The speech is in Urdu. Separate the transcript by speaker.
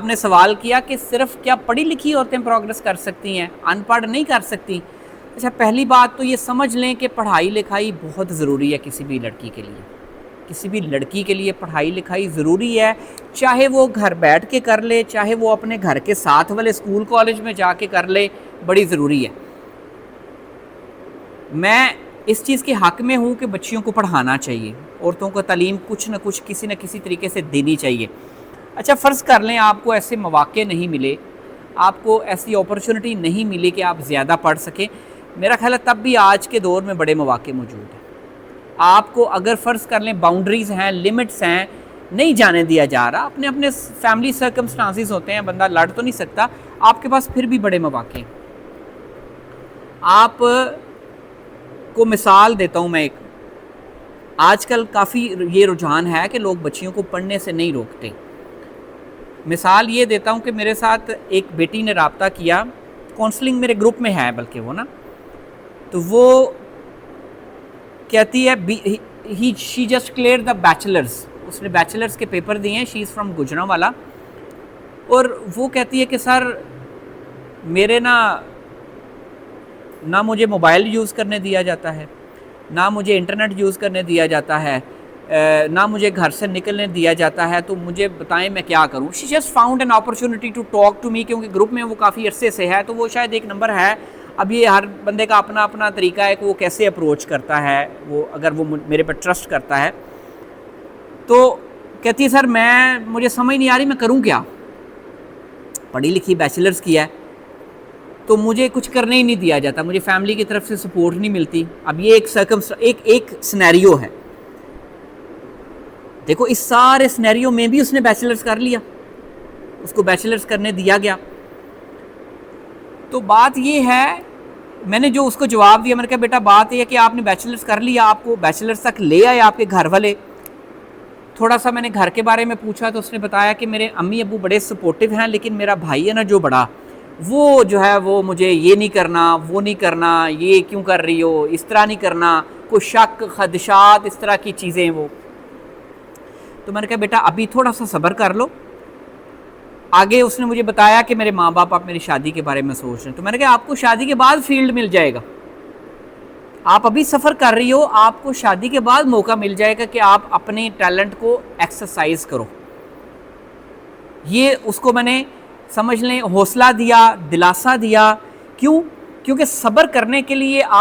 Speaker 1: آپ نے سوال کیا کہ صرف کیا پڑھی لکھی عورتیں پروگرس کر سکتی ہیں، ان پڑھ نہیں کر سکتی؟ اچھا، پہلی بات تو یہ سمجھ لیں کہ پڑھائی لکھائی بہت ضروری ہے کسی بھی لڑکی کے لیے. کسی بھی لڑکی کے لیے پڑھائی لکھائی ضروری ہے، چاہے وہ گھر بیٹھ کے کر لے، چاہے وہ اپنے گھر کے ساتھ والے اسکول کالج میں جا کے کر لے، بڑی ضروری ہے. میں اس چیز کے حق میں ہوں کہ بچیوں کو پڑھانا چاہیے، عورتوں کو تعلیم کچھ نہ کچھ کسی نہ کسی طریقے سے دینی چاہیے. اچھا، فرض کر لیں آپ کو ایسے مواقع نہیں ملے، آپ کو ایسی اپرچونٹی نہیں ملی کہ آپ زیادہ پڑھ سکیں. میرا خیال ہے تب بھی آج کے دور میں بڑے مواقع موجود ہیں. آپ کو اگر فرض کر لیں باؤنڈریز ہیں، لمٹس ہیں، نہیں جانے دیا جا رہا، اپنے اپنے فیملی سرکمسٹانسز ہوتے ہیں، بندہ لڑ تو نہیں سکتا، آپ کے پاس پھر بھی بڑے مواقع ہیں. آپ کو مثال دیتا ہوں میں ایک. آج کل کافی یہ رجحان ہے کہ لوگ بچیوں کو پڑھنے سے نہیں روکتے. مثال یہ دیتا ہوں کہ میرے ساتھ ایک بیٹی نے رابطہ کیا، کونسلنگ میرے گروپ میں ہے بلکہ وہ نا، تو وہ کہتی ہے she just clear the bachelors, اس نے بیچلرز کے پیپر دیے ہیں، شی از فرام گجرانوالا، اور وہ کہتی ہے کہ سر میرے نہ مجھے موبائل یوز کرنے دیا جاتا ہے، نہ مجھے انٹرنیٹ یوز کرنے دیا جاتا ہے، نہ مجھے گھر سے نکلنے دیا جاتا ہے، تو مجھے بتائیں میں کیا کروں. She just found an opportunity to talk to me, کیونکہ گروپ میں وہ کافی عرصے سے ہے تو وہ شاید ایک نمبر ہے. اب یہ ہر بندے کا اپنا اپنا طریقہ ہے کہ وہ کیسے اپروچ کرتا ہے، وہ اگر وہ میرے پر ٹرسٹ کرتا ہے. تو کہتی ہے سر مجھے سمجھ نہیں آ رہی میں کروں کیا، پڑھی لکھی بیچلرز کیا ہے تو مجھے کچھ کرنے ہی نہیں دیا جاتا، مجھے فیملی کی طرف سے سپورٹ نہیں ملتی. اب یہ ایک سینیریو ہے. دیکھو اس سارے سینیریو میں بھی اس نے بیچلرز کر لیا، اس کو بیچلرز کرنے دیا گیا. تو بات یہ ہے، میں نے جو اس کو جواب دیا، میں نے کہا بیٹا بات یہ ہے کہ آپ نے بیچلرز کر لیا، آپ کو بیچلرز تک لے آئے آپ کے گھر والے. تھوڑا سا میں نے گھر کے بارے میں پوچھا تو اس نے بتایا کہ میرے امی ابو بڑے سپورٹیو ہیں، لیکن میرا بھائی ہے نا جو بڑا، وہ جو ہے وہ مجھے یہ نہیں کرنا، وہ نہیں کرنا، یہ کیوں کر رہی ہو، اس طرح نہیں کرنا، کوئی شک خدشات اس طرح کی چیزیں وہ. تو میں نے کہا بیٹا ابھی تھوڑا سا صبر کر لو. آگے اس نے مجھے بتایا کہ میرے ماں باپ آپ میری شادی کے بارے میں سوچ رہے ہیں. تو میں نے کہا آپ کو شادی کے بعد فیلڈ مل جائے گا، آپ ابھی سفر کر رہی ہو، آپ کو شادی کے بعد موقع مل جائے گا کہ آپ اپنے ٹیلنٹ کو ایکسرسائز کرو. یہ اس کو میں نے سمجھ لیں حوصلہ دیا، دلاسا دیا. کیوں؟ کیونکہ صبر کرنے کے لیے آپ